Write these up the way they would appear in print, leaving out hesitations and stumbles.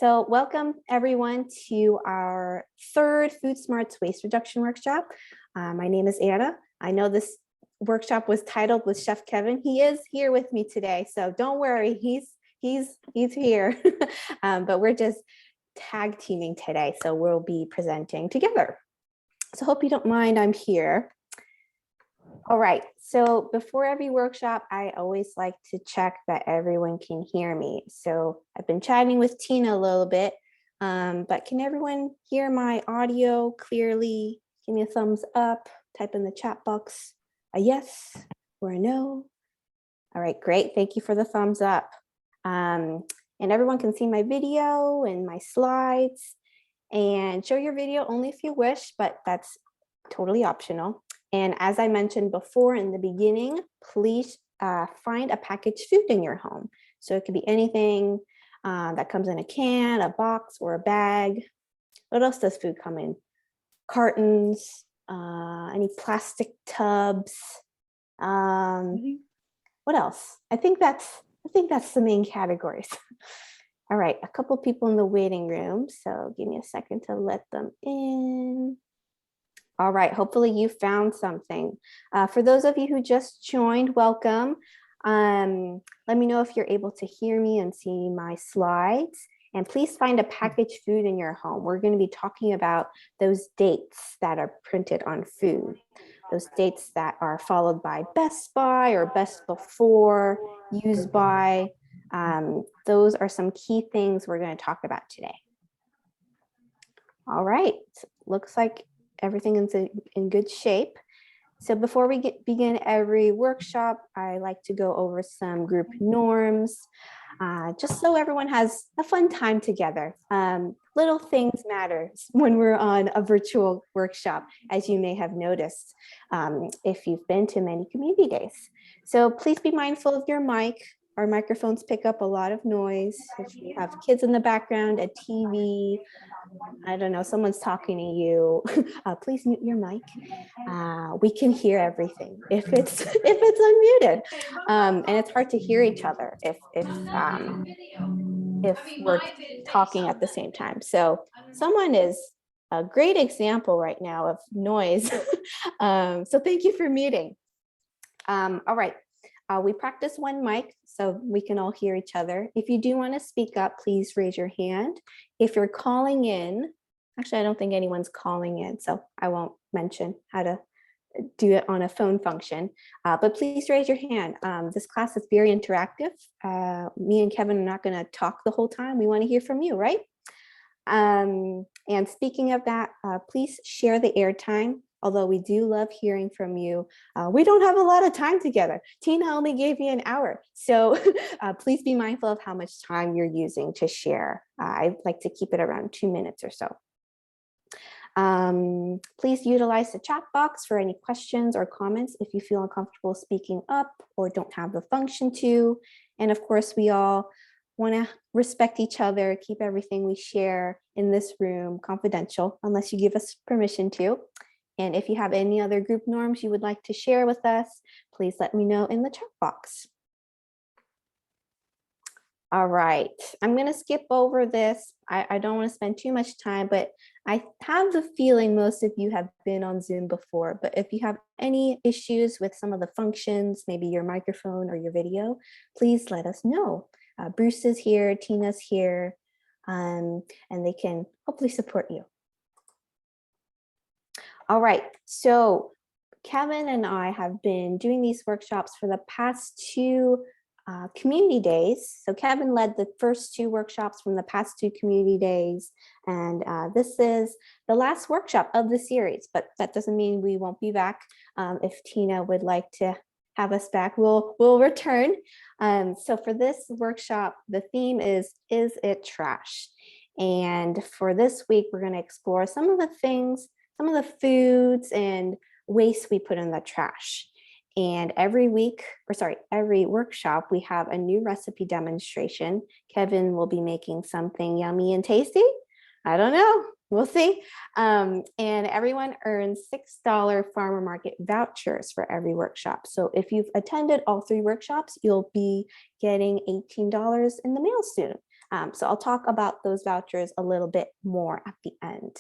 So welcome everyone to our third Food Smarts Waste Reduction Workshop. My name is Anna. I know this workshop was titled with Chef Kevin. He is here with me today, so don't worry, he's here. But we're just tag teaming today, so we'll be presenting together. So hope you don't mind, I'm here. All right, so before every workshop, I always like to check that everyone can hear me. So I've been chatting with Tina a little bit, but can everyone hear my audio clearly? Give me a thumbs up, type in the chat box a yes or a no. All right, great, thank you for the thumbs up. And everyone can see my video and my slides, and show your video only if you wish, but that's totally optional. And as I mentioned before in the beginning, please find a packaged food in your home. So it could be anything that comes in a can, a box, or a bag. What else does food come in? Cartons, any plastic tubs. What else? I think that's the main categories. All right, a couple people in the waiting room. So give me a second to let them in. All right, hopefully you found something. For those of you who just joined, welcome. Let me know if you're able to hear me and see my slides. And please find a packaged food in your home. We're going to be talking about those dates that are printed on food. Those dates that are followed by best by or best before, used by. Those are some key things we're going to talk about today. All right, looks like everything is in good shape. So before we begin every workshop, I like to go over some group norms, just so everyone has a fun time together. Little things matter when we're on a virtual workshop, as you may have noticed if you've been to many community days. So please be mindful of your mic. Our microphones pick up a lot of noise. If you have kids in the background, a TV, I don't know, someone's talking to you, please mute your mic. We can hear everything if it's unmuted, and it's hard to hear each other if we're talking at the same time. So someone is a great example right now of noise. So thank you for muting. All right. We practice one mic so we can all hear each other. If you do want to speak up, please raise your hand. If you're calling in, actually, I don't think anyone's calling in, so I won't mention how to do it on a phone function, but please raise your hand. This class is very interactive. Me and Kevin are not going to talk the whole time. We want to hear from you, right? And speaking of that, please share the airtime. Although we do love hearing from you, we don't have a lot of time together. Tina only gave you an hour. So please be mindful of how much time you're using to share. I like to keep it around 2 minutes or so. Please utilize the chat box for any questions or comments if you feel uncomfortable speaking up or don't have the function to. And of course, we all want to respect each other, keep everything we share in this room confidential, unless you give us permission to. And if you have any other group norms you would like to share with us, please let me know in the chat box. All right, I'm going to skip over this. I don't want to spend too much time, but I have the feeling most of you have been on Zoom before. But if you have any issues with some of the functions, maybe your microphone or your video, please let us know. Bruce is here, Tina's here, and they can hopefully support you. All right, so Kevin and I have been doing these workshops for the past 2 community days. So Kevin led the first 2 workshops from the past 2 community days. And this is the last workshop of the series, but that doesn't mean we won't be back. If Tina would like to have us back, we'll return. So for this workshop, the theme is it trash? And for this week, we're going to explore some of the things, some of the foods and waste we put in the trash. And every workshop, we have a new recipe demonstration. Kevin will be making something yummy and tasty. I don't know, we'll see. And everyone earns $6 farmer market vouchers for every workshop. So if you've attended all 3 workshops, you'll be getting $18 in the mail soon. So I'll talk about those vouchers a little bit more at the end.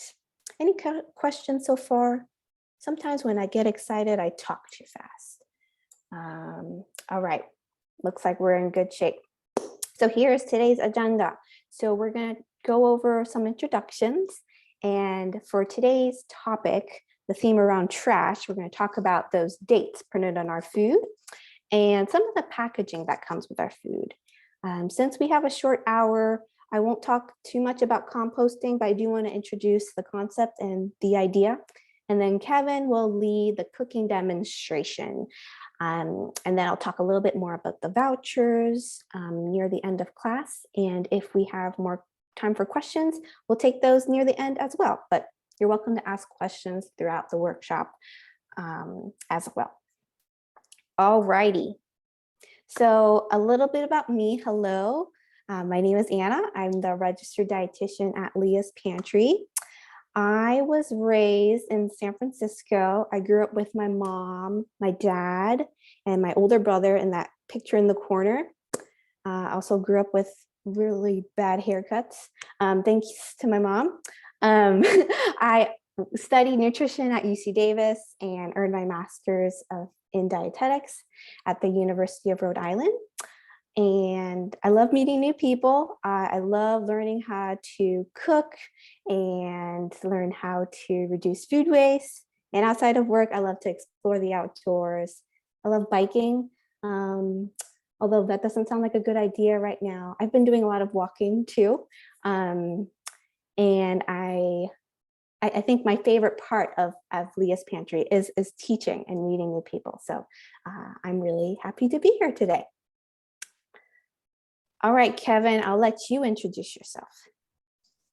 Any questions so far? Sometimes when I get excited, I talk too fast. All right, looks like we're in good shape. So here's today's agenda. So we're going to go over some introductions. And for today's topic, the theme around trash, we're going to talk about those dates printed on our food and some of the packaging that comes with our food. Since we have a short hour, I won't talk too much about composting, but I do want to introduce the concept and the idea. And then Kevin will lead the cooking demonstration. And then I'll talk a little bit more about the vouchers near the end of class. And if we have more time for questions, we'll take those near the end as well. But you're welcome to ask questions throughout the workshop as well. All righty. So a little bit about me. Hello, my name is Anna. I'm the registered dietitian at Leah's Pantry. I was raised in San Francisco. I grew up with my mom, my dad, and my older brother in that picture in the corner. I also grew up with really bad haircuts. Thanks to my mom. I studied nutrition at UC Davis and earned my master's in dietetics at the University of Rhode Island. And I love meeting new people. I love learning how to cook and learn how to reduce food waste. And outside of work, I love to explore the outdoors. I love biking, although that doesn't sound like a good idea right now. I've been doing a lot of walking too. And I think my favorite part of Leah's Pantry is teaching and meeting new people. So I'm really happy to be here today. All right, Kevin, I'll let you introduce yourself.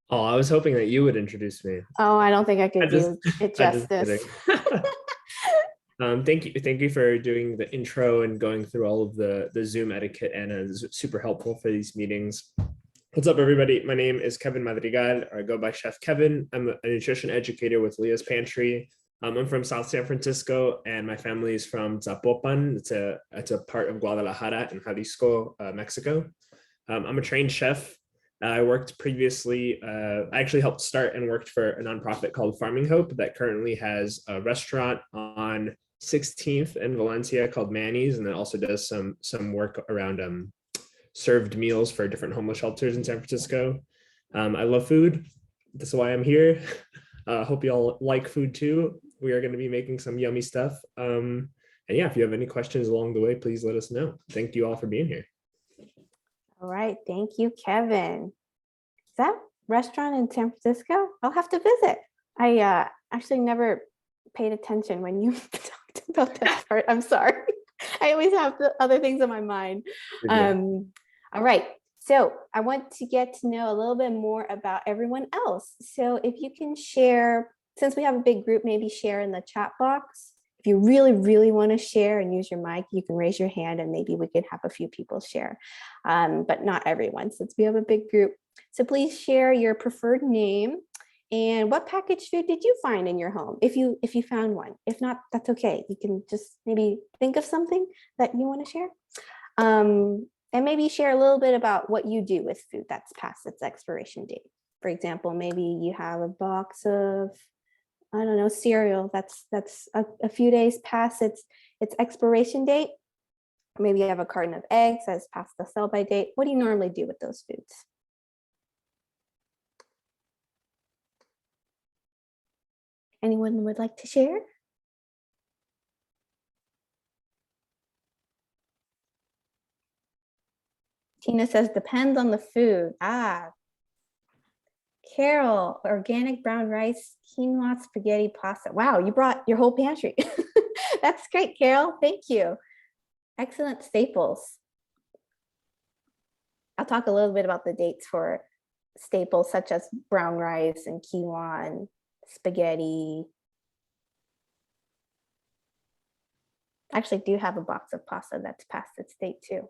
Oh, I was hoping that you would introduce me. Oh, I don't think I could do it justice. Thank you for doing the intro and going through all of the Zoom etiquette, and it's super helpful for these meetings. What's up, everybody? My name is Kevin Madrigal, or I go by Chef Kevin. I'm a nutrition educator with Leah's Pantry. I'm from South San Francisco, and my family is from Zapopan. It's a part of Guadalajara in Jalisco, Mexico. I'm a trained chef. I worked previously, I actually helped start and worked for a nonprofit called Farming Hope that currently has a restaurant on 16th in Valencia called Manny's, and then also does some work around served meals for different homeless shelters in San Francisco. I love food. That's why I'm here. Hope you all like food too. We are going to be making some yummy stuff. And yeah, if you have any questions along the way, please let us know. Thank you all for being here. All right, thank you, Kevin. Is that restaurant in San Francisco? I'll have to visit. I actually never paid attention when you talked about that part. I'm sorry. I always have the other things on my mind. All right, so I want to get to know a little bit more about everyone else. So if you can share, since we have a big group, maybe share in the chat box. If you really, really want to share and use your mic, you can raise your hand and maybe we could have a few people share, but not everyone since we have a big group. So please share your preferred name and what packaged food did you find in your home? If you found one. If not, that's okay. You can just maybe think of something that you want to share. And maybe share a little bit about what you do with food that's past its expiration date. For example, maybe you have a box of, I don't know, cereal that's a few days past its expiration date. Maybe you have a carton of eggs that's past the sell-by date. What do you normally do with those foods? Anyone would like to share? Tina says, depends on the food. Carol, organic brown rice, quinoa, spaghetti, pasta. Wow, you brought your whole pantry. That's great, Carol. Thank you. Excellent staples. I'll talk a little bit about the dates for staples such as brown rice and quinoa and spaghetti. I actually do have a box of pasta that's past its date too.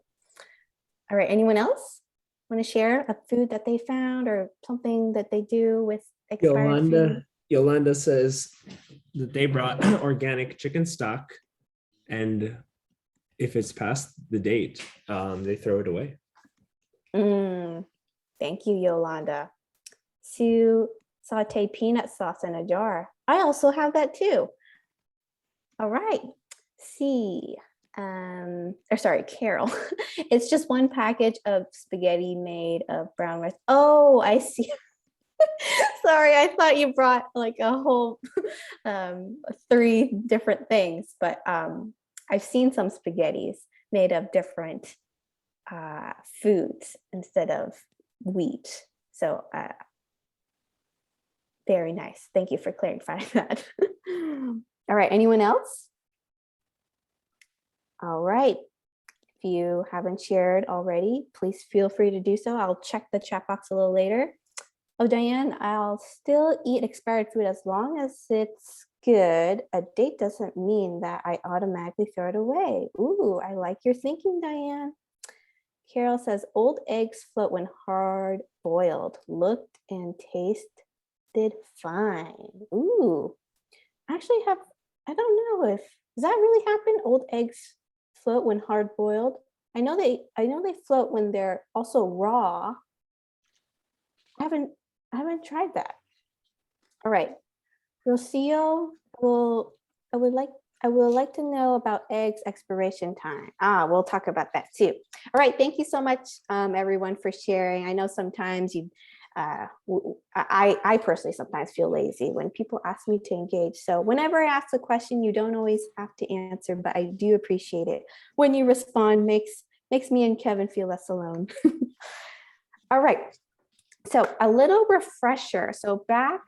All right, anyone else want to share a food that they found or something that they do with expired food? Yolanda says that they brought organic chicken stock, and if it's past the date, they throw it away. Thank you, Yolanda. To saute peanut sauce in a jar. I also have that too. All right. C. Carol. It's just one package of spaghetti made of brown rice. Oh, I see. Sorry, I thought you brought like a whole 3 different things, but I've seen some spaghettis made of different foods instead of wheat. So very nice. Thank you for clarifying that. All right, anyone else? All right. If you haven't shared already, please feel free to do so. I'll check the chat box a little later. Oh, Diane, I'll still eat expired food as long as it's good. A date doesn't mean that I automatically throw it away. Ooh, I like your thinking, Diane. Carol says, old eggs float when hard boiled. Looked and tasted fine. Ooh, actually I don't know if, does that really happen? Old eggs float when hard boiled? I know they float when they're also raw. I haven't tried that. All right, Rocio, I would like to know about eggs expiration time. We'll talk about that too. All right, thank you so much, everyone, for sharing. I know sometimes I personally sometimes feel lazy when people ask me to engage. So whenever I ask a question, you don't always have to answer, but I do appreciate it when you respond. Makes me and Kevin feel less alone. All right. So a little refresher. So back,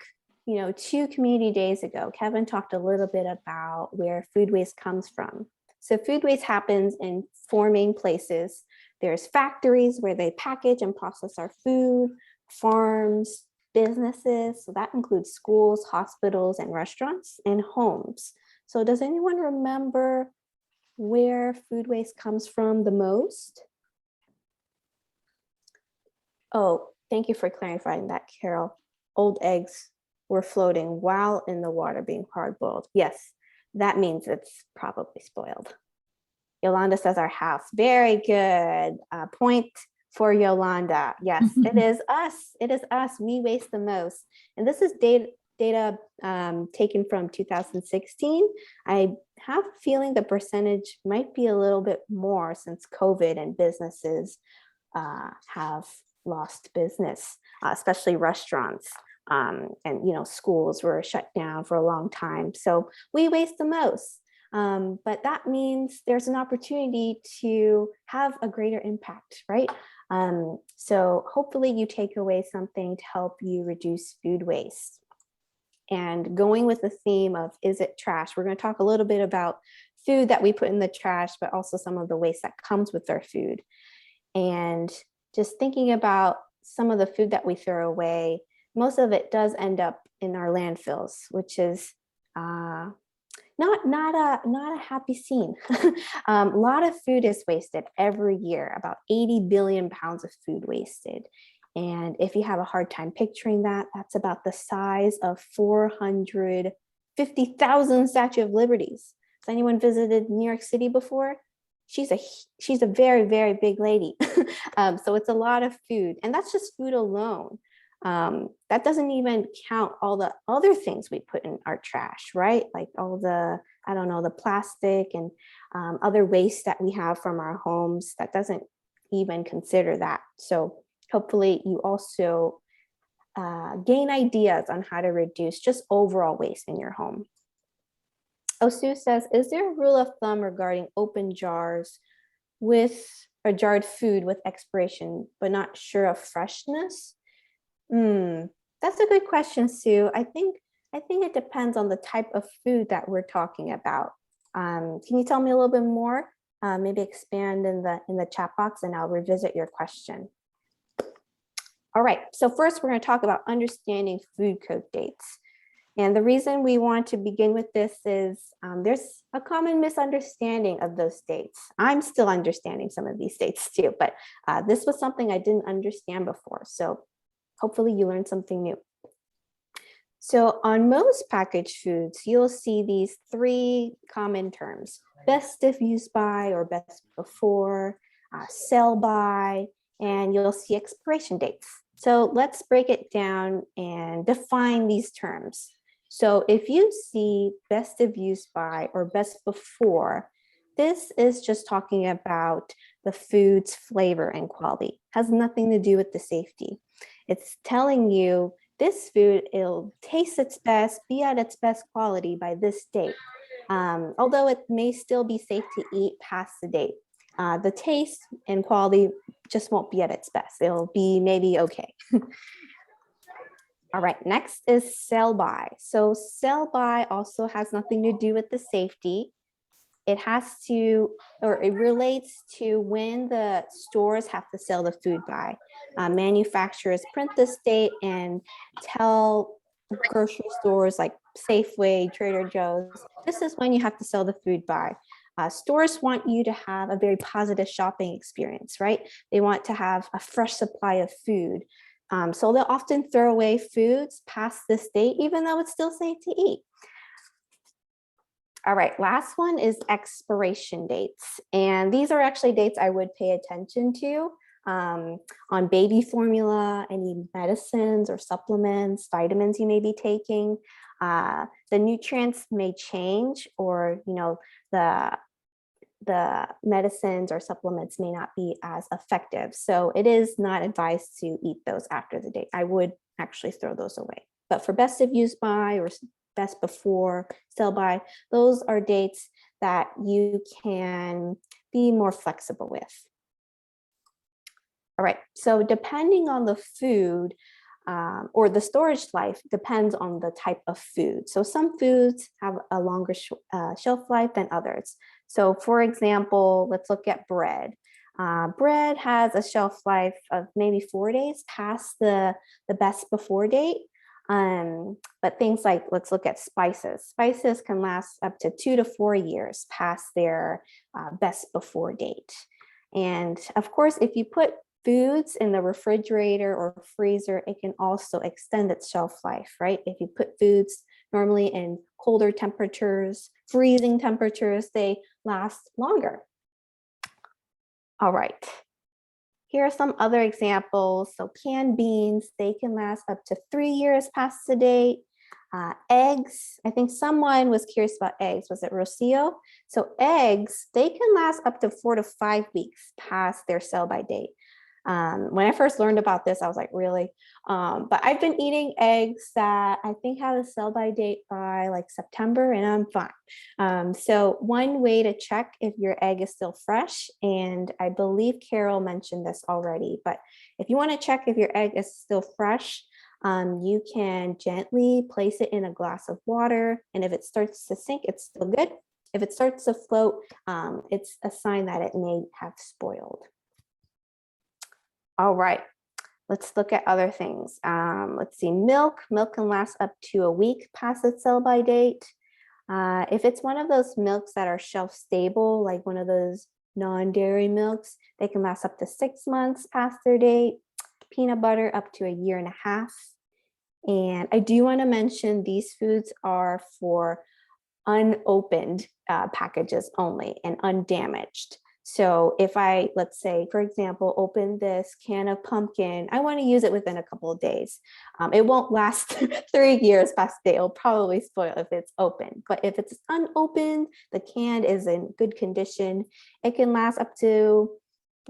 2 community days ago, Kevin talked a little bit about where food waste comes from. So food waste happens in 4 main places. There's factories where they package and process our food, farms, businesses. So that includes schools, hospitals, and restaurants, and homes. So does anyone remember where food waste comes from the most? Oh, thank you for clarifying that, Carol. Old eggs were floating while in the water being hard boiled. Yes, that means it's probably spoiled. Yolanda says our house. Very good. Point for Yolanda. Yes, it is us. It is us. We waste the most. And this is data taken from 2016. I have a feeling the percentage might be a little bit more since COVID and businesses have lost business, especially restaurants, and schools were shut down for a long time. So we waste the most, but that means there's an opportunity to have a greater impact, right? So hopefully you take away something to help you reduce food waste. And going with the theme of, is it trash? We're going to talk a little bit about food that we put in the trash, but also some of the waste that comes with our food. And just thinking about some of the food that we throw away, most of it does end up in our landfills, which is not a happy scene. A lot of food is wasted every year, about 80 billion pounds of food wasted. And if you have a hard time picturing that, that's about the size of 450,000 Statue of Liberties. Has anyone visited New York City before? She's a very, very big lady. So it's a lot of food, and that's just food alone. That doesn't even count all the other things we put in our trash, right? Like all the, the plastic and other waste that we have from our homes. That doesn't even consider that. So hopefully you also gain ideas on how to reduce just overall waste in your home. Osu says, is there a rule of thumb regarding open jars or jarred food with expiration, but not sure of freshness? That's a good question, Sue. I think it depends on the type of food that we're talking about. Can you tell me a little bit more? Maybe expand in the chat box and I'll revisit your question. All right, so first we're going to talk about understanding food code dates. And the reason we want to begin with this is there's a common misunderstanding of those dates. I'm still understanding some of these dates too, but this was something I didn't understand before. So hopefully you learned something new. So on most packaged foods, you'll see these 3 common terms: best if used by or best before, sell by, and you'll see expiration dates. So let's break it down and define these terms. So if you see best of use by or best before, this is just talking about the food's flavor and quality. Has nothing to do with the safety. It's telling you this food, it'll taste its best, be at its best quality by this date. Although it may still be safe to eat past the date. The taste and quality just won't be at its best. It'll be maybe okay. All right, next is sell by. So sell by also has nothing to do with the safety. It has to, or it relates to when the stores have to sell the food by. Manufacturers print this date and tell grocery stores like Safeway, Trader Joe's, this is when you have to sell the food by. Stores want you to have a very positive shopping experience, right? They want to have a fresh supply of food. So they'll often throw away foods past this date, even though it's still safe to eat. All right, last one is expiration dates. And these are actually dates I would pay attention to on baby formula, any medicines or supplements, vitamins you may be taking. The nutrients may change, or the medicines or supplements may not be as effective. So it is not advised to eat those after the date. I would actually throw those away. But for best of use by or best before, sell by, those are dates that you can be more flexible with. All right, so depending on the food or the storage life depends on the type of food. So some foods have a longer shelf life than others. So for example, let's look at bread. Bread has a shelf life of maybe 4 days past the best before date. But things like, let's look at spices. Spices can last up to 2 to 4 years past their best before date. And of course, if you put foods in the refrigerator or freezer, it can also extend its shelf life, right? If you put foods normally in colder temperatures, freezing temperatures, they last longer. All right. Here are some other examples. So canned beans, they can last up to 3 years past the date. Eggs, I think someone was curious about eggs. Was it Rocio? So eggs, they can last up to 4 to 5 weeks past their sell by date. When I first learned about this, I was like, really? But I've been eating eggs that I think have a sell by date by like September, and I'm fine. So one way to check if your egg is still fresh, and I believe Carol mentioned this already, but if you want to check if your egg is still fresh, you can gently place it in a glass of water, and if it starts to sink, it's still good. If it starts to float, it's a sign that it may have spoiled. All right, let's look at other things. Let's see, milk. Milk can last up to a week past its sell by date. If it's one of those milks that are shelf stable, like one of those non-dairy milks, they can last up to 6 months past their date. Peanut butter up to 1.5 years. And I do want to mention these foods are for unopened packages only and undamaged. So if I, let's say, for example, open this can of pumpkin, I want to use it within a couple of days. It won't last 3 years past the date. It'll probably spoil if it's open. But if it's unopened, the can is in good condition, it can last up to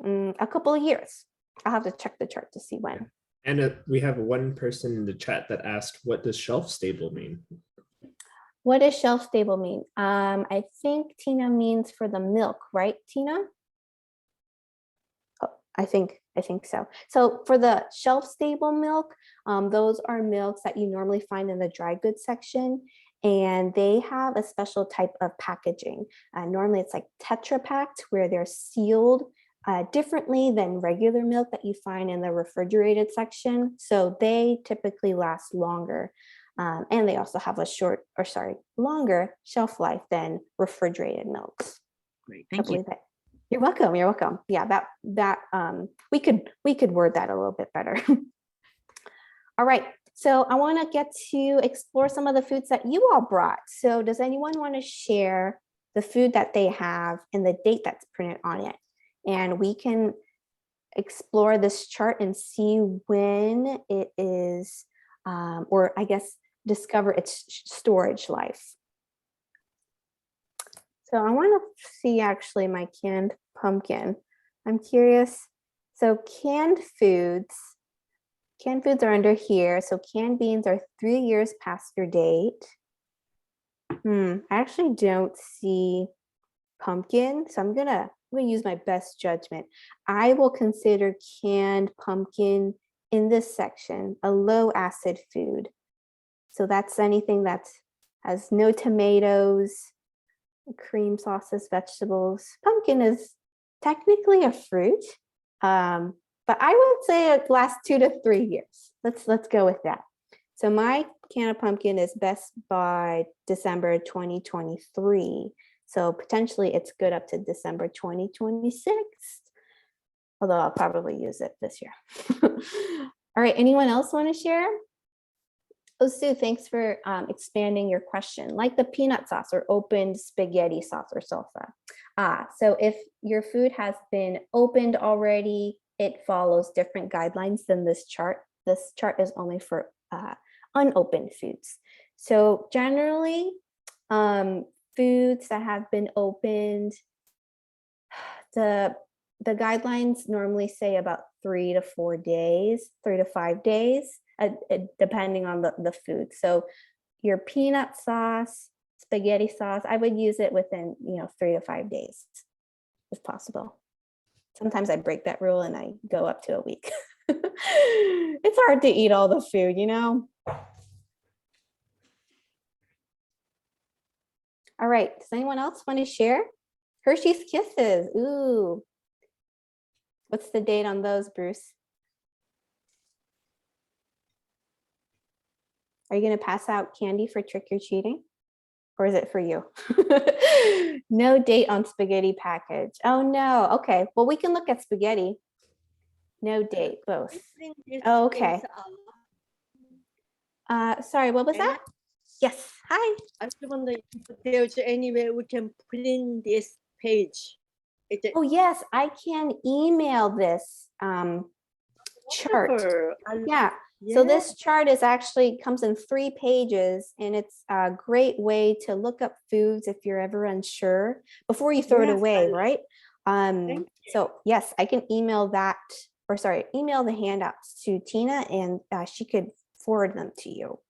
a couple of years. I'll have to check the chart to see when. And we have one person in the chat that asked, what does shelf stable mean? What does shelf stable mean? I think Tina means for the milk, right, Tina? Oh, I think so. So for the shelf stable milk, those are milks that you normally find in the dry goods section, and they have a special type of packaging. Normally it's like Tetra packed, where they're sealed differently than regular milk that you find in the refrigerated section. So they typically last longer. And they also have a longer shelf life than refrigerated milks. Great, thank you. You're welcome. You're welcome. Yeah, we could word that a little bit better. All right, so I want to get to explore some of the foods that you all brought. So does anyone want to share the food that they have and the date that's printed on it? And we can explore this chart and see when it is, or I guess discover its storage life. So I want to see actually my canned pumpkin. I'm curious. So canned foods are under here. So canned beans are 3 years past your date. I actually don't see pumpkin. So I'm gonna use my best judgment. I will consider canned pumpkin in this section a low acid food. So that's anything that has no tomatoes, cream sauces, vegetables. Pumpkin is technically a fruit, but I would say it lasts 2 to 3 years. Let's go with that. So my can of pumpkin is best by December 2023. So potentially it's good up to December 2026, although I'll probably use it this year. All right, anyone else want to share? Oh, Sue, thanks for expanding your question. Like the peanut sauce or opened spaghetti sauce or salsa. So if your food has been opened already, it follows different guidelines than this chart. This chart is only for unopened foods. So generally, foods that have been opened, the guidelines normally say about 3 to 4 days, 3 to 5 days, depending on the food. So your peanut sauce, spaghetti sauce, I would use it within 3 to 5 days, if possible. Sometimes I break that rule and I go up to a week. It's hard to eat all the food, All right, does anyone else want to share? Hershey's Kisses, ooh. What's the date on those, Bruce? Are you going to pass out candy for trick-or-treating? Or is it for you? No date on spaghetti package. Oh no, okay. Well, we can look at spaghetti. No date, both. Oh, okay. Sorry, what was that? Yes, hi. I was wondering if there's any way we can print this page. Oh yes, I can email this chart. Yeah. So this chart is actually comes in 3 pages, and it's a great way to look up foods if you're ever unsure before you throw it away, right? So yes, I can email that, or sorry, email the handouts to Tina, and she could forward them to you.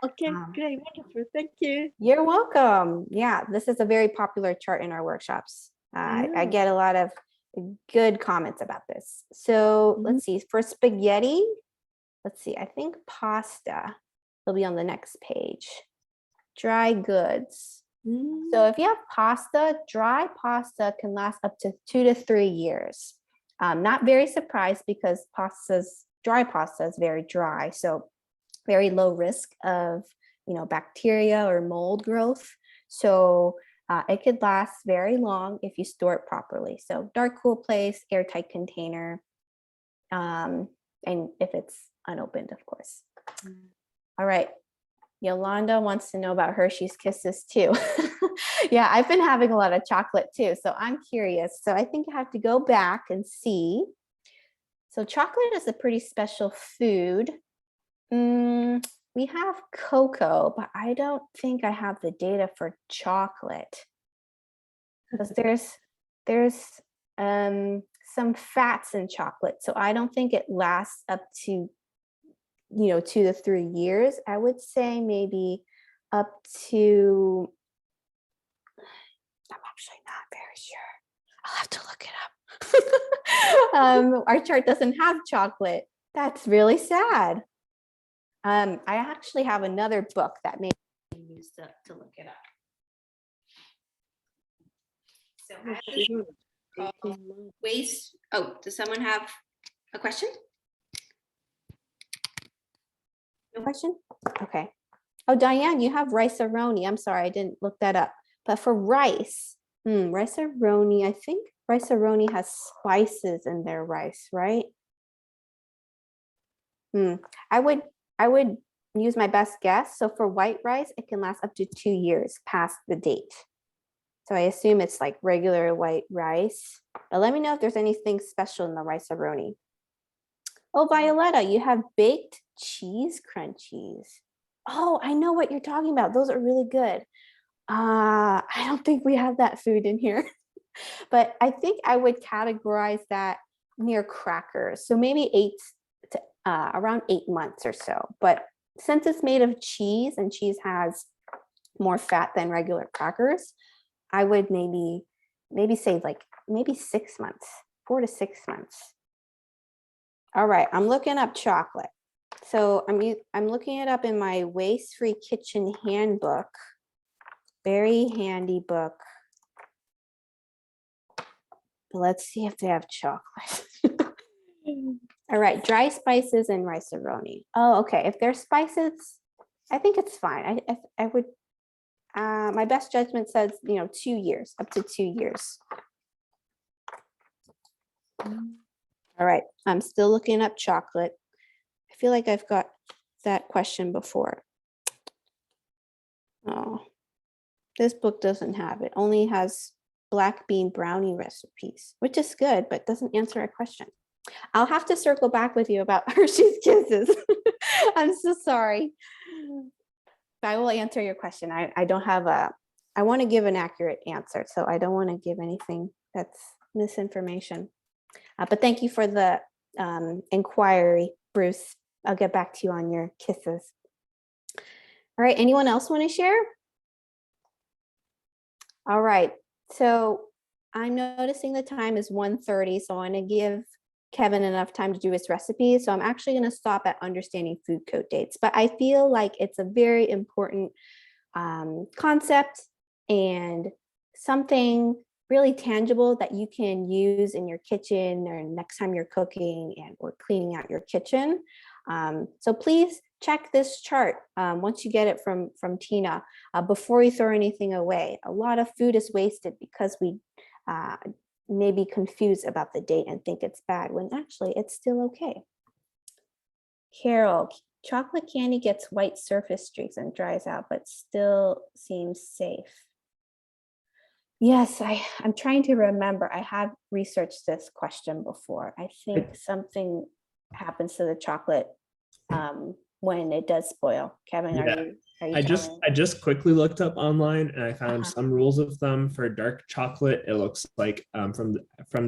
Okay, great, wonderful, thank you. You're welcome. Yeah, this is a very popular chart in our workshops. I get a lot of good comments about this. So let's see, for spaghetti, let's see, I think pasta will be on the next page. Dry goods. So if you have pasta, dry pasta can last up to 2 to 3 years. Not very surprised because dry pasta is very dry. So very low risk of, bacteria or mold growth. So it could last very long if you store it properly. So dark, cool place, airtight container, and if it's unopened, of course. All right. Yolanda wants to know about Hershey's Kisses too. Yeah, I've been having a lot of chocolate too, so I'm curious. So I think I have to go back and see. So chocolate is a pretty special food. We have cocoa, but I don't think I have the data for chocolate, because there's some fats in chocolate, so I don't think it lasts up to 2 to 3 years. I would say maybe up to, I'm actually not very sure. I'll have to look it up. Our chart doesn't have chocolate. That's really sad. I actually have another book that may be used to look it up. So I have this book called Waste. Oh, does someone have a question? No question? Okay. Oh, Diane, you have rice-a-roni. I'm sorry, I didn't look that up. But for rice, rice-a-roni, I think rice-a-roni has spices in their rice, right? I would use my best guess. So for white rice, it can last up to 2 years past the date. So I assume it's like regular white rice, but let me know if there's anything special in the rice-a-roni. Oh, Violetta, you have baked cheese crunchies. Oh, I know what you're talking about. Those are really good. I don't think we have that food in here, but I think I would categorize that near crackers. So maybe around 8 months or so. But since it's made of cheese and cheese has more fat than regular crackers, I would maybe say like maybe 6 months, 4 to 6 months. All right, I'm looking up chocolate. So I'm looking it up in my Waste-Free Kitchen Handbook. Very handy book. Let's see if they have chocolate. All right, dry spices and rice-a-roni. Oh, okay. If there's spices, I think it's fine. I would. My best judgment says 2 years, up to 2 years. All right, I'm still looking up chocolate. I feel like I've got that question before. Oh, this book doesn't have it. Only has black bean brownie recipes, which is good, but doesn't answer a question. I'll have to circle back with you about Hershey's Kisses. I'm so sorry. I will answer your question. I don't have I want to give an accurate answer, so I don't want to give anything that's misinformation. But thank you for the inquiry, Bruce. I'll get back to you on your kisses. All right, anyone else want to share? All right, so I'm noticing the time is 1:30, so I want to give Kevin enough time to do his recipe. So I'm actually going to stop at understanding food code dates, but I feel like it's a very important concept and something really tangible that you can use in your kitchen or next time you're cooking or cleaning out your kitchen. So please check this chart once you get it from Tina before you throw anything away. A lot of food is wasted because we may be confused about the date and think it's bad when actually it's still okay. Carol, chocolate candy gets white surface streaks and dries out, but still seems safe. Yes, I'm trying to remember. I have researched this question before. I think something happens to the chocolate when it does spoil. Kevin, Yeah. are you I just quickly looked up online and I found some rules of thumb for dark chocolate. It looks like from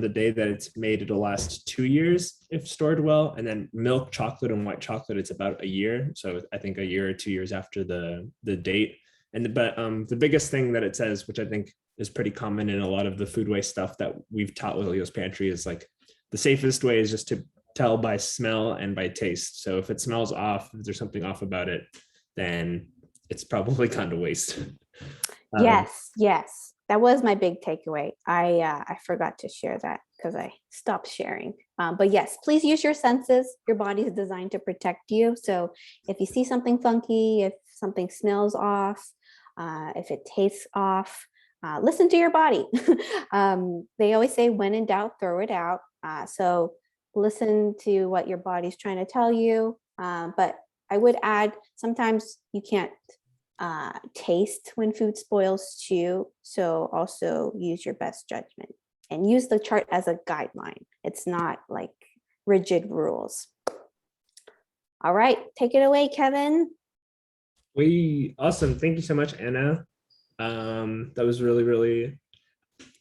the day that it's made, it'll last 2 years if stored well, and then milk chocolate and white chocolate, it's about a year. So I think a year or 2 years after the date. But the biggest thing that it says, which I think is pretty common in a lot of the food waste stuff that we've taught with Leo's Pantry, is like the safest way is just to tell by smell and by taste. So if it smells off, if there's something off about it, then it's probably gone to waste. Yes, that was my big takeaway. I forgot to share that because I stopped sharing. But yes, please use your senses. Your body is designed to protect you. So if you see something funky, if something smells off, if it tastes off, listen to your body. They always say, when in doubt, throw it out. So listen to what your body's trying to tell you. But I would add, sometimes you can't taste when food spoils too. So also use your best judgment and use the chart as a guideline. It's not like rigid rules. All right, take it away, Kevin. Awesome. Thank you so much, Anna. That was really, really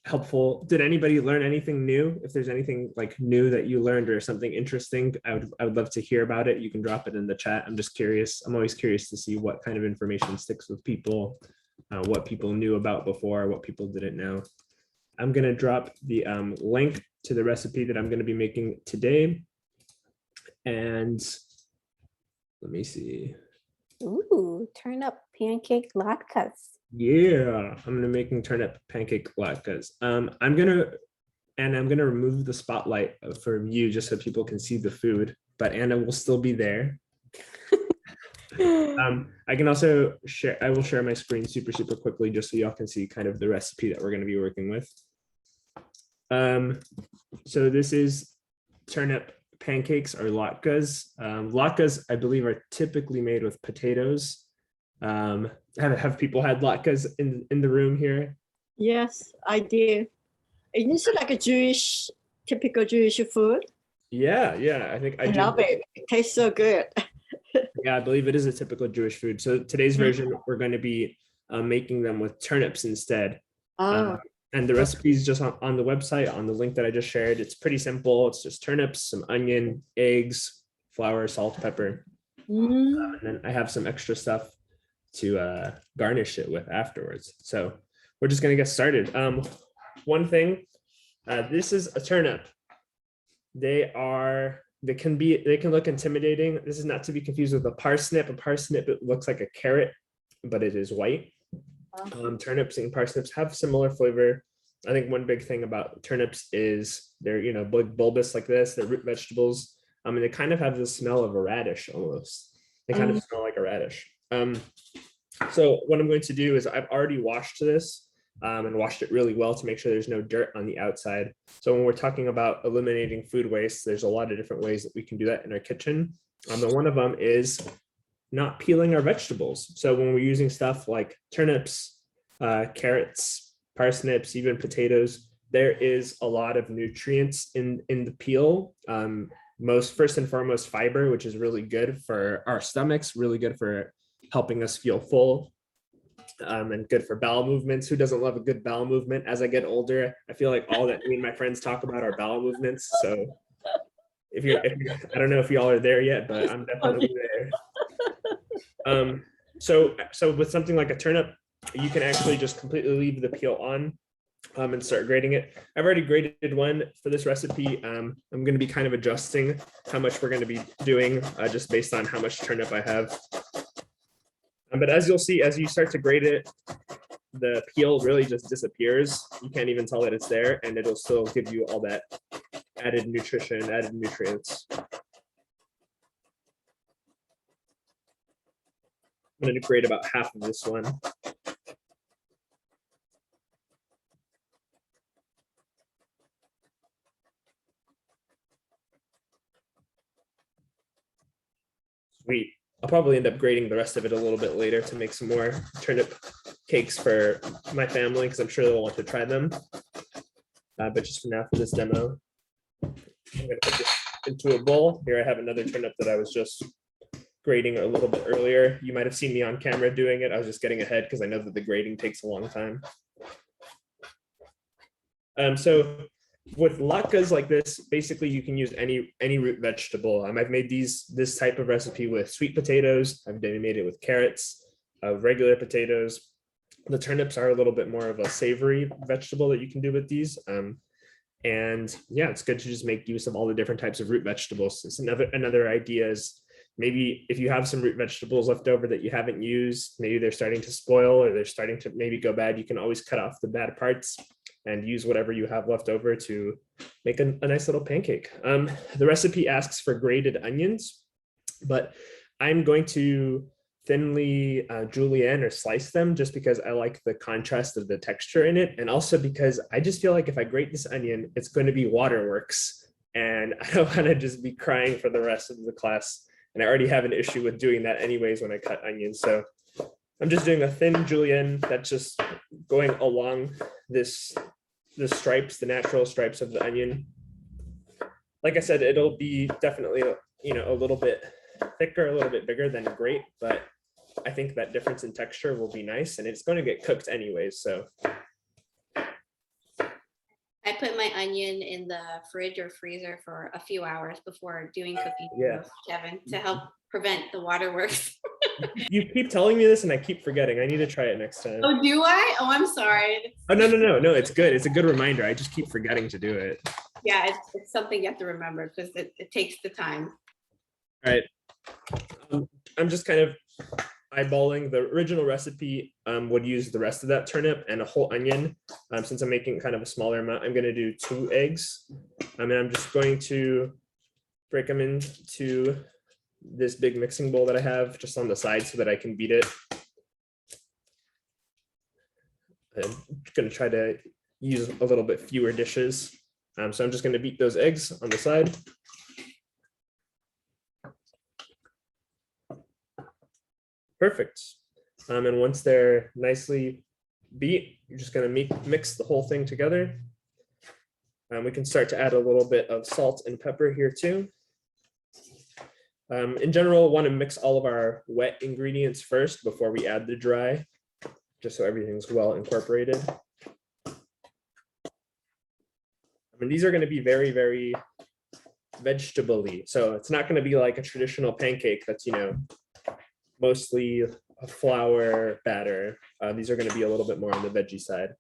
helpful. Did anybody learn anything new? If there's anything like new that you learned or something interesting, I would love to hear about it. You can drop it in the chat. I'm just curious. I'm always curious to see what kind of information sticks with people, what people knew about before, what people didn't know. I'm going to drop the link to the recipe that I'm going to be making today. And let me see. Ooh, turnip pancake latkes. Yeah, I'm gonna making turnip pancake latkes. I'm gonna remove the spotlight from you just so people can see the food, but Anna will still be there. I can also share. I will share my screen super quickly just so y'all can see kind of the recipe that we're going to be working with. So this is turnip pancakes or latkes. Latkes, I believe, are typically made with potatoes. Have people had latkes in the room here? Yes, I did. Isn't it like a typical Jewish food? Yeah, I think I I do. love it. It tastes so good. Yeah, I believe it is a typical Jewish food. So today's version, we're going to be making them with turnips instead. Oh, And the recipe is just on the website, on the link that I just shared. It's pretty simple. It's just turnips, some onion, eggs, flour, salt, pepper. And then I have some extra stuff to garnish it with afterwards. So we're just going to get started. One thing, this is a turnip. They can look intimidating. This is not to be confused with a parsnip. A parsnip, it looks like a carrot, but it is white. Turnips and parsnips have similar flavor. I think one big thing about turnips is they're, bulbous like this. They're root vegetables. And they kind of have the smell of a radish almost. They kind of smell like a radish. So what I'm going to do is I've already washed this and washed it really well to make sure there's no dirt on the outside. So when we're talking about eliminating food waste, there's a lot of different ways that we can do that in our kitchen. And one of them is not peeling our vegetables. So when we're using stuff like turnips, carrots, parsnips, even potatoes, there is a lot of nutrients in the peel. First and foremost, fiber, which is really good for our stomachs, really good for helping us feel full, and good for bowel movements. Who doesn't love a good bowel movement? As I get older, I feel like all that me and my friends talk about are bowel movements. So I don't know if y'all are there yet, but I'm definitely there. So with something like a turnip, you can actually just completely leave the peel on and start grating it. I've already grated one for this recipe. I'm going to be kind of adjusting how much we're going to be doing just based on how much turnip I have. But as you'll see, as you start to grate it, the peel really just disappears. You can't even tell that it's there, and it'll still give you all that added nutrition, added nutrients. I'm going to grate about half of this one. Sweet. I'll probably end up grating the rest of it a little bit later to make some more turnip cakes for my family, because I'm sure they'll want to try them. But just for now, for this demo, I'm going to put this into a bowl. Here I have another turnip that I was just grating a little bit earlier. You might have seen me on camera doing it. I was just getting ahead because I know that the grating takes a long time. So with latkes like this, basically you can use any root vegetable. I've made this type of recipe with sweet potatoes. I've made it with carrots, regular potatoes. The turnips are a little bit more of a savory vegetable that you can do with these. And yeah, it's good to just make use of all the different types of root vegetables. It's another idea is maybe if you have some root vegetables left over that you haven't used, maybe they're starting to spoil or they're starting to maybe go bad, you can always cut off the bad parts and use whatever you have left over to make a nice little pancake. The recipe asks for grated onions, but I'm going to thinly julienne or slice them just because I like the contrast of the texture in it. And also because I just feel like if I grate this onion, it's going to be waterworks. And I don't want to just be crying for the rest of the class. And I already have an issue with doing that anyways when I cut onions. So I'm just doing a thin julienne that's just going along the stripes, the natural stripes of the onion. Like I said, it'll be definitely, a little bit thicker, a little bit bigger than grate, but I think that difference in texture will be nice, and it's going to get cooked anyways. So I put my onion in the fridge or freezer for a few hours before doing cooking, Kevin, to help prevent the waterworks. You keep telling me this and I keep forgetting. I need to try it next time. Oh, do I? Oh, I'm sorry. Oh, no, it's good. It's a good reminder. I just keep forgetting to do it. Yeah, it's something you have to remember because it takes the time. All right. I'm just kind of eyeballing the original recipe. Would use the rest of that turnip and a whole onion. Since I'm making kind of a smaller amount, I'm going to do 2 eggs. And I'm just going to break them into this big mixing bowl that I have just on the side so that I can beat it. I'm going to try to use a little bit fewer dishes. So I'm just going to beat those eggs on the side. Perfect. And once they're nicely beat. You're just going to mix the whole thing together. We can start to add a little bit of salt and pepper here too. In general, want to mix all of our wet ingredients first before we add the dry, just so everything's well incorporated. I mean, these are going to be very, very vegetable-y. So it's not going to be like a traditional pancake that's, you know, mostly a flour batter. These are going to be a little bit more on the veggie side.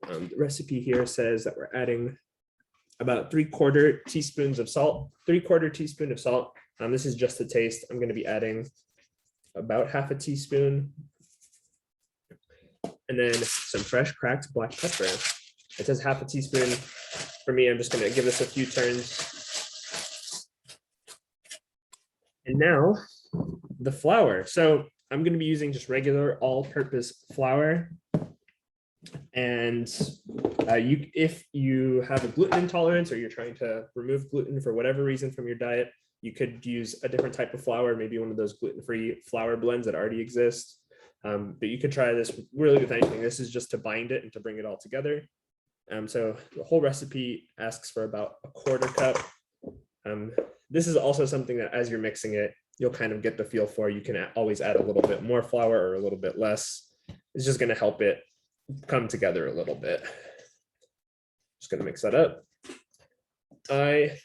The recipe here says that we're adding about 3/4 teaspoons of salt, 3/4 teaspoon of salt. This is just a taste. I'm going to be adding about 1/2 teaspoon. And then some fresh cracked black pepper. It says 1/2 teaspoon. For me, I'm just going to give this a few turns. And now the flour. So I'm going to be using just regular all-purpose flour. And if you have a gluten intolerance or you're trying to remove gluten for whatever reason from your diet, you could use a different type of flour, maybe one of those gluten-free flour blends that already exist. But you could try this really with anything. This is just to bind it and to bring it all together. So the whole recipe asks for about 1/4 cup. This is also something that as you're mixing it, you'll kind of get the feel for. You can always add a little bit more flour or a little bit less. It's just going to help it come together a little bit. Just going to mix that up. I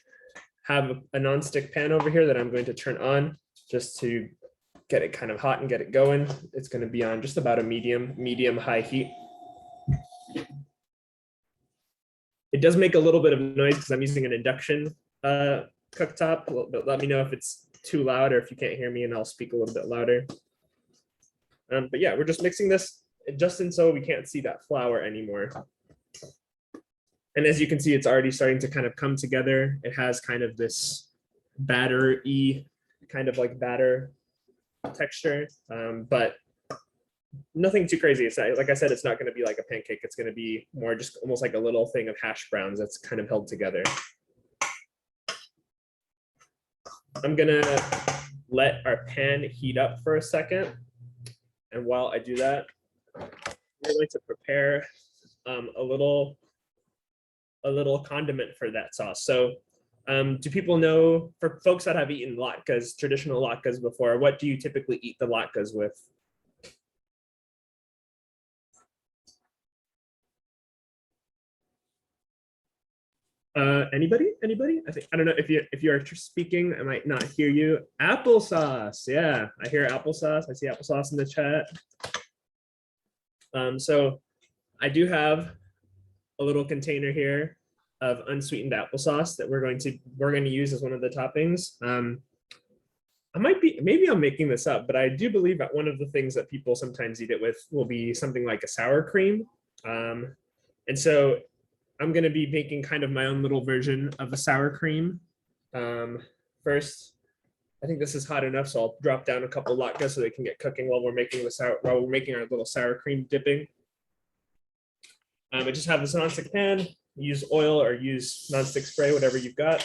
have a nonstick pan over here that I'm going to turn on just to get it kind of hot and get it going. It's going to be on just about a medium high heat. It does make a little bit of noise because I'm using an induction cooktop, but let me know if it's too loud or if you can't hear me, and I'll speak a little bit louder. But yeah, we're just mixing this just in so we can't see that flour anymore. And as you can see, it's already starting to kind of come together. It has kind of this batter-y, kind of like batter texture, but nothing too crazy. It's like I said, it's not going to be like a pancake. It's going to be more just almost like a little thing of hash browns that's kind of held together. I'm going to let our pan heat up for a second. And while I do that, we're going to prepare a little condiment for that sauce. So do people know, for folks that have eaten latkes, traditional latkes before, what do you typically eat the latkes with? Anybody? I don't know if you're speaking, I might not hear you. Applesauce. Yeah, I hear applesauce. I see applesauce in the chat. So I do have a little container here of unsweetened applesauce that we're going to use as one of the toppings. Maybe I'm making this up, but I do believe that one of the things that people sometimes eat it with will be something like a sour cream. And so I'm going to be making kind of my own little version of a sour cream. First, I think this is hot enough, so I'll drop down a couple latkes so they can get cooking while we're making our little sour cream dipping. I just have this nonstick pan. Use oil or use nonstick spray, whatever you've got.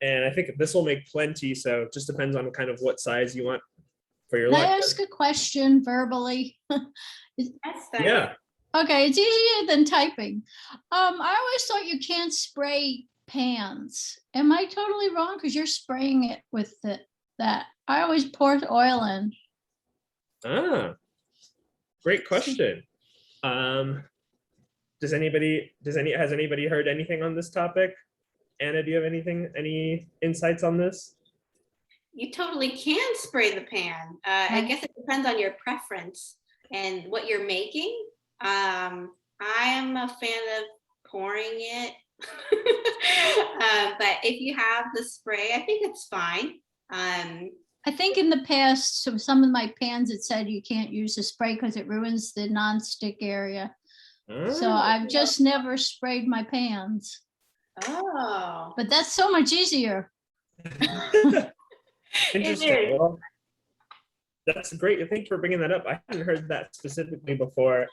And I think this will make plenty, so it just depends on kind of what size you want for your Can I latke. ask a question verbally? Yeah. Okay, it's easier than typing. I always thought you can't spray pans. Am I totally wrong? Because you're spraying it with that. I always pour oil in. Ah, great question. Has anybody heard anything on this topic? Anna, do you have any insights on this? You totally can spray the pan. I guess it depends on your preference and what you're making. I am a fan of pouring it, but if you have the spray, I think it's fine. I think in the past, some of my pans, it said you can't use the spray because it ruins the nonstick area. So I've just never sprayed my pans. Oh, But that's so much easier. Interesting. Well, that's great. Thank you for bringing that up. I hadn't heard that specifically before.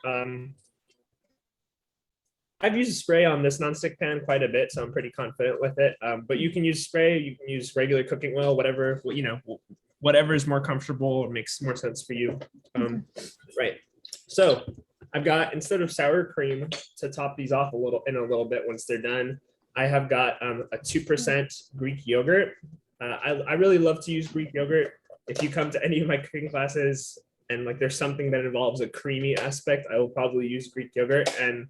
I've used spray on this nonstick pan quite a bit, so I'm pretty confident with it. But you can use spray, you can use regular cooking oil, whatever is more comfortable or makes more sense for you. Right. So I've got, instead of sour cream to top these off a little bit once they're done, I have got a 2% Greek yogurt. I really love to use Greek yogurt. If you come to any of my cooking classes and like there's something that involves a creamy aspect, I will probably use Greek yogurt. And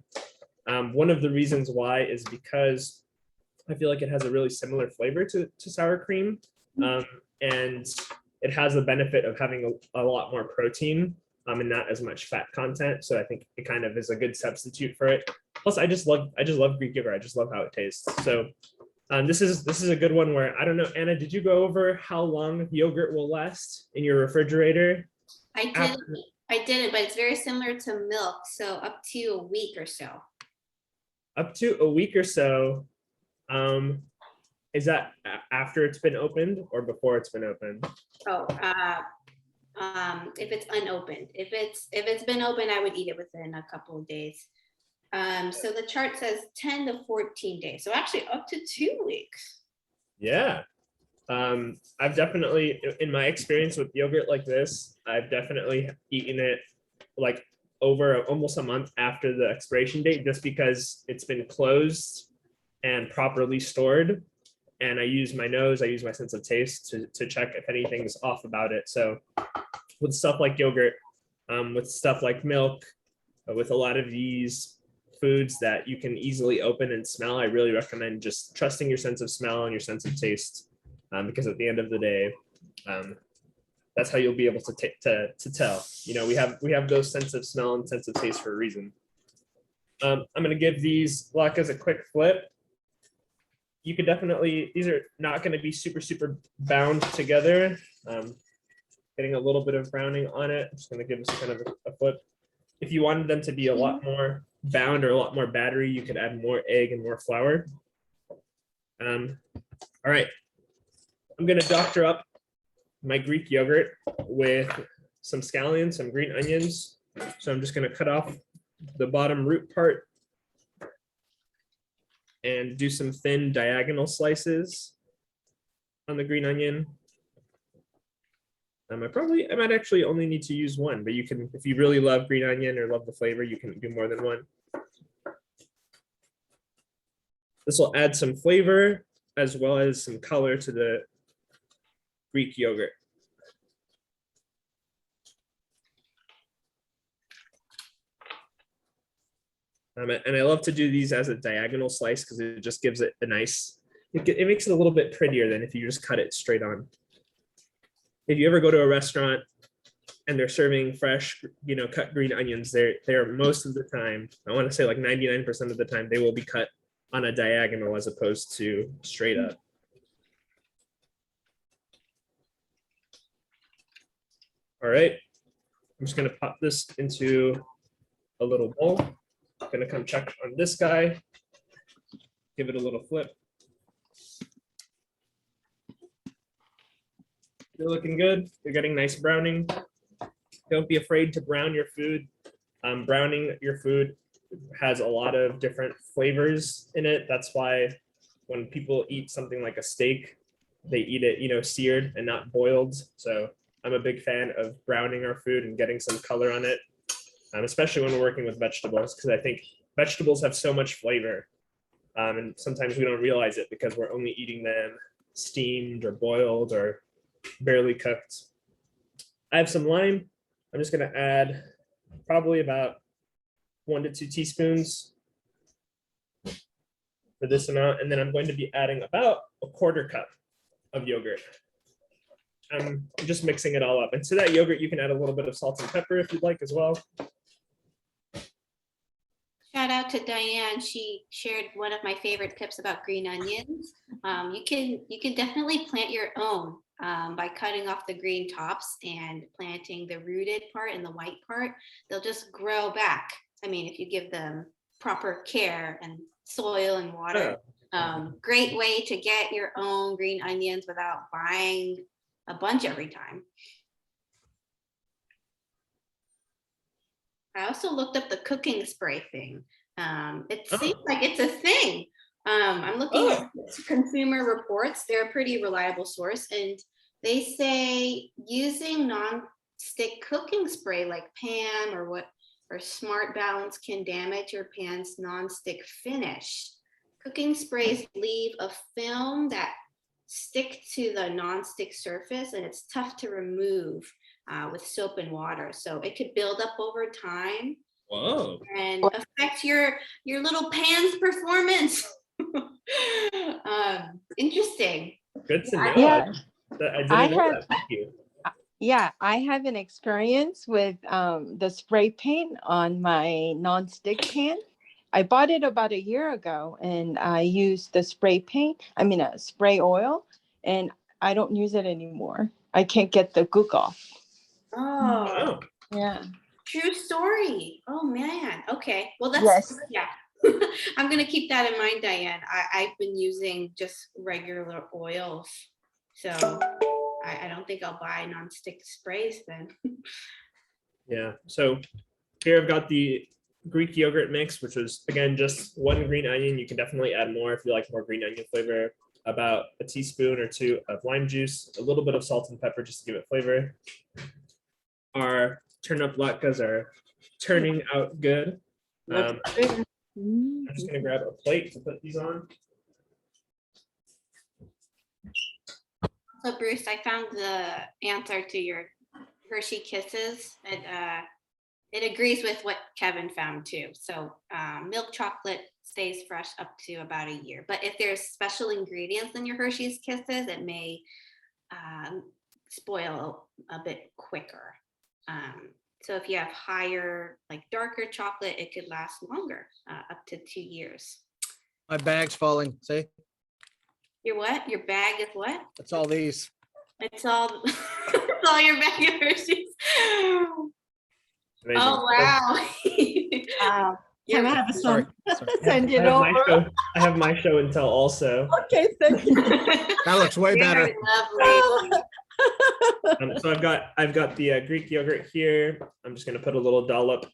one of the reasons why is because I feel like it has a really similar flavor to sour cream. And it has the benefit of having a lot more protein and not as much fat content. So I think it kind of is a good substitute for it. Plus, I just love Greek yogurt. I just love how it tastes. So this is a good one where, I don't know, Anna, did you go over how long yogurt will last in your refrigerator? I didn't, but it's very similar to milk. So up to a week or so. Up to a week or so. Is that after it's been opened or before it's been opened? Oh, if it's unopened. If it's been opened, I would eat it within a couple of days. So the chart says 10 to 14 days. So actually up to 2 weeks. Yeah. I've definitely, in my experience with yogurt like this, I've definitely eaten it like over almost a month after the expiration date, just because it's been closed and properly stored. And I use my nose, I use my sense of taste to check if anything's off about it. So with stuff like yogurt, with stuff like milk, with a lot of these foods that you can easily open and smell, I really recommend just trusting your sense of smell and your sense of taste, because at the end of the day, that's how you'll be able to tell. You know, we have those sense of smell and sense of taste for a reason. I'm going to give these latkes a quick flip. You could definitely, these are not going to be super bound together. Getting a little bit of browning on it. I'm just going to give this kind of a flip. If you wanted them to be a lot more bound or a lot more battery, you could add more egg and more flour. All right, I'm going to doctor up my Greek yogurt with some scallions, some green onions. So I'm just going to cut off the bottom root part and do some thin diagonal slices on the green onion. I might actually only need to use one, but you can, if you really love green onion or love the flavor, you can do more than one. This will add some flavor as well as some color to the Greek yogurt. And I love to do these as a diagonal slice because it just gives it a nice, it makes it a little bit prettier than if you just cut it straight on. If you ever go to a restaurant and they're serving fresh, cut green onions, they're most of the time, I want to say like 99% of the time, they will be cut on a diagonal as opposed to straight up. All right, I'm just going to pop this into a little bowl. I'm going to come check on this guy, give it a little flip. You're looking good. You're getting nice browning. Don't be afraid to brown your food. Browning your food has a lot of different flavors in it. That's why when people eat something like a steak, they eat it, seared and not boiled. So I'm a big fan of browning our food and getting some color on it, especially when we're working with vegetables, because I think vegetables have so much flavor. And sometimes we don't realize it because we're only eating them steamed or boiled or barely cooked. I have some lime. I'm just going to add probably about 1 to 2 teaspoons for this amount. And then I'm going to be adding about a 1/4 cup of yogurt. I'm just mixing it all up. And to that yogurt, you can add a little bit of salt and pepper if you'd like as well. Shout out to Diane. She shared one of my favorite tips about green onions. You can definitely plant your own by cutting off the green tops and planting the rooted part and the white part. They'll just grow back. I mean, if you give them proper care and soil and water. Great way to get your own green onions without buying a bunch every time. I also looked up the cooking spray thing. It seems like it's a thing. I'm looking at Consumer Reports. They're a pretty reliable source, and they say using non-stick cooking spray like Pam or Smart Balance can damage your pan's non-stick finish. Cooking sprays leave a film that stick to the non-stick surface, and it's tough to remove with soap and water. So it could build up over time. Whoa. And affect your little pan's performance. Interesting. Good to know. Yeah. I didn't I know have- that. Thank you. Yeah, I have an experience with the spray paint on my non-stick pan. I bought it about a year ago and I used the spray spray oil, and I don't use it anymore. I can't get the gook off. Oh, Oh, Yeah. true story. Oh man. Okay. Well, that's Yes. yeah. I'm gonna keep that in mind, Diane. I've been using just regular oils, so I don't think I'll buy non-stick sprays then. yeah. So here I've got the Greek yogurt mix, which was again just 1 green onion. You can definitely add more if you like more green onion flavor. About a teaspoon or 2 of lime juice, a little bit of salt and pepper just to give it flavor. Our turnip latkes are turning out good. I'm just gonna grab a plate to put these on. So Bruce, I found the answer to your Hershey Kisses. It agrees with what Kevin found too. So milk chocolate stays fresh up to about a year. But if there's special ingredients in your Hershey's Kisses, it may spoil a bit quicker. So if you have higher, like darker chocolate, it could last longer, up to 2 years. My bag's falling. See, Your what? Your bag is what? it's all these. It's all, it's all your bag of Hershey's. Amazing. Oh, wow. Wow. Can I have Sorry. some? Sorry. Send I it have my over. show- I have my show and tell also. Okay, thank you. That looks way better. Very lovely. So I've got the Greek yogurt here. I'm just gonna put a little dollop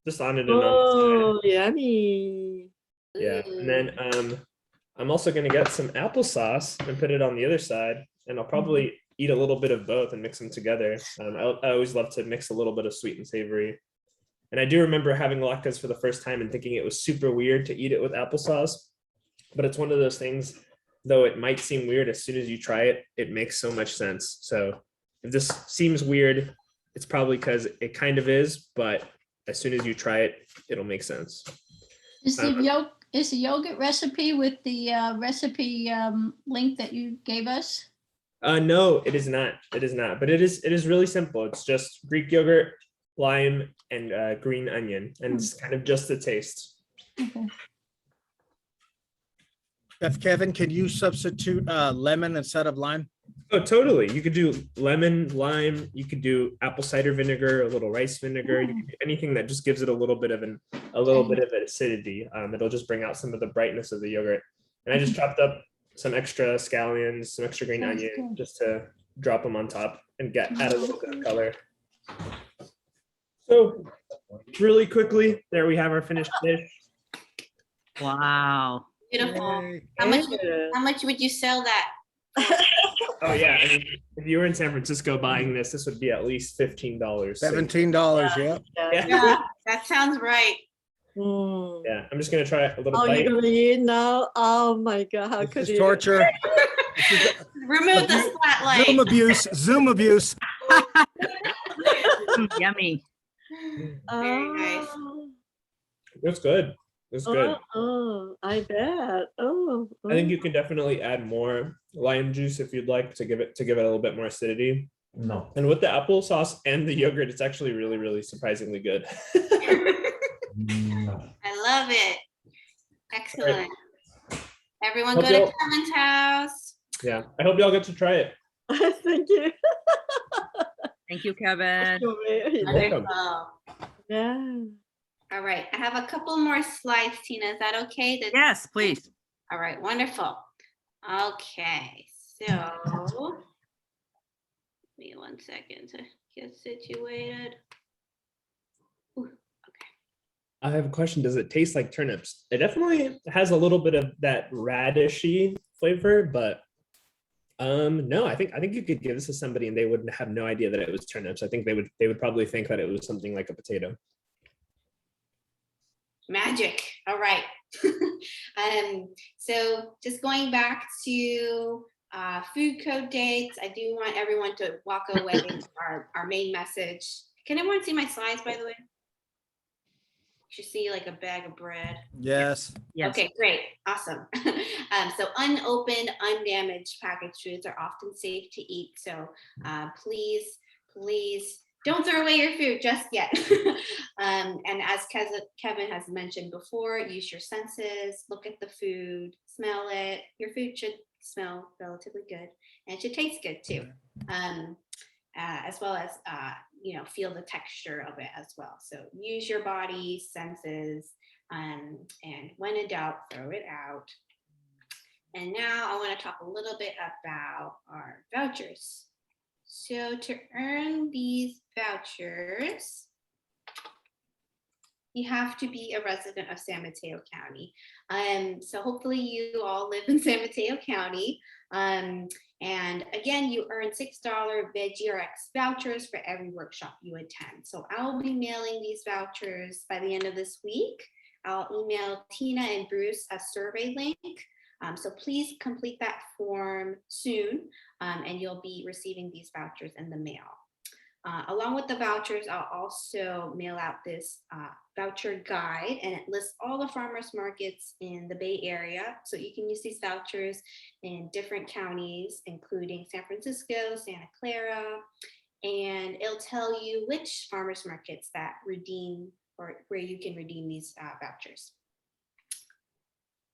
just on it and on Oh, yummy. yeah. And then I'm also gonna get some applesauce and put it on the other side, and I'll probably eat a little bit of both and mix them together. I always love to mix a little bit of sweet and savory. And I do remember having latkes for the first time and thinking it was super weird to eat it with applesauce, but it's one of those things, though it might seem weird, as soon as you try it, it makes so much sense. So if this seems weird, it's probably because it kind of is, but as soon as you try it, it'll make sense. Is the yogurt recipe with the recipe link that you gave us? No, it is not. It is not, but it is really simple. It's just Greek yogurt, lime, and green onion, and it's kind of just the taste. Okay. Chef Kevin, can you substitute lemon instead of lime? Oh, totally. You could do lemon, lime. You could do apple cider vinegar, a little rice vinegar. You could do anything that just gives it a little bit of acidity. It'll just bring out some of the brightness of the yogurt. And I just chopped up some extra scallions, some extra green Sounds onion, good. just to drop them on top and add a little bit of color. So really quickly, there we have our finished dish. Wow. Beautiful. Yay. How much would you sell that? Oh yeah, I mean, if you were in San Francisco buying this would be at least $15. So, $17, yeah. yeah, Yeah, that sounds right. Mm. yeah, I'm just gonna try a little Oh, bite. you're gonna eat now? Oh my God, how This could is you? torture. Remove the spotlight. Zoom abuse, Zoom abuse. Yummy. Very nice. Oh, It's good. It's good. I bet. Oh, I think you can definitely add more lime juice if you'd like to give it a little bit more acidity. No. And with the applesauce and the yogurt, it's actually really, really surprisingly good. No. I love it. Excellent. Everyone Hope go to y'all- Kevin's house. Yeah, I hope y'all get to try it. thank you. Thank you, Kevin. welcome. Wonderful. Yeah. All right, I have a couple more slides, Tina. Is that okay? Yes, please. All right, wonderful. Okay, so give me 1 second to get situated. Ooh, I have a question. Does it taste like turnips? It definitely has a little bit of that radishy flavor, but No, I think you could give this to somebody and they would have no idea that it was turnips. I think they would probably think that it was something like a potato. Magic. All right. So just going back to food code dates, I do want everyone to walk away with our main message. Can everyone see my slides, by the way? You should see like a bag of bread. Yes. Yes. Okay, great. Awesome. So unopened, undamaged packaged foods are often safe to eat. So please don't throw away your food just yet. And as Kevin has mentioned before, use your senses, look at the food, smell it. Your food should smell relatively good and it should taste good too. As well as, feel the texture of it as well. So use your body senses and when in doubt, throw it out. And now I want to talk a little bit about our vouchers. So to earn these vouchers, you have to be a resident of San Mateo County. So hopefully you all live in San Mateo County. And again, you earn $6 VegRx vouchers for every workshop you attend. So I'll be mailing these vouchers by the end of this week. I'll email Tina and Bruce a survey link. So please complete that form soon and you'll be receiving these vouchers in the mail. Along with the vouchers, I'll also mail out this voucher guide and it lists all the farmers markets in the Bay Area. So you can use these vouchers in different counties, including San Francisco, Santa Clara, and it'll tell you which farmers markets that redeem or where you can redeem these vouchers.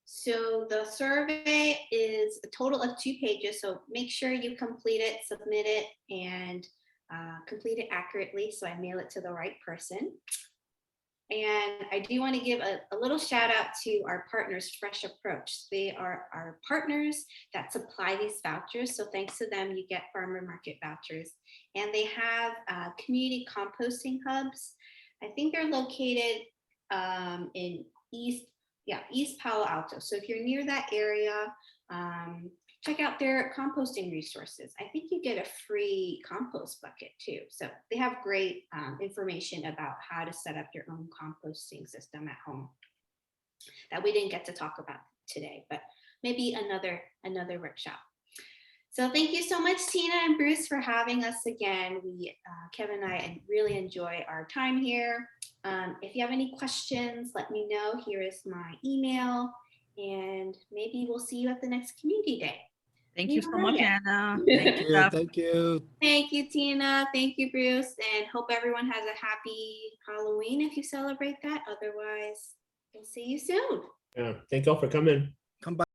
So the survey is a total of 2 pages. So make sure you complete it, submit it, and complete it accurately so I mail it to the right person. And I do want to give a little shout out to our partners, Fresh Approach. They are our partners that supply these vouchers. So thanks to them, you get farmer market vouchers. And they have community composting hubs. I think they're located in East Palo Alto. So if you're near that area, check out their composting resources. I think you get a free compost bucket too. So they have great information about how to set up your own composting system at home that we didn't get to talk about today, but maybe another workshop. So thank you so much, Tina and Bruce, for having us again. Kevin and I really enjoy our time here. If you have any questions, let me know. Here is my email, and maybe we'll see you at the next community day. Thank you so much, Anna. Thank you. Jeff. Thank you. Thank you, Tina. Thank you, Bruce. And hope everyone has a happy Halloween if you celebrate that. Otherwise, we'll see you soon. Yeah, thank y'all for coming. Come by.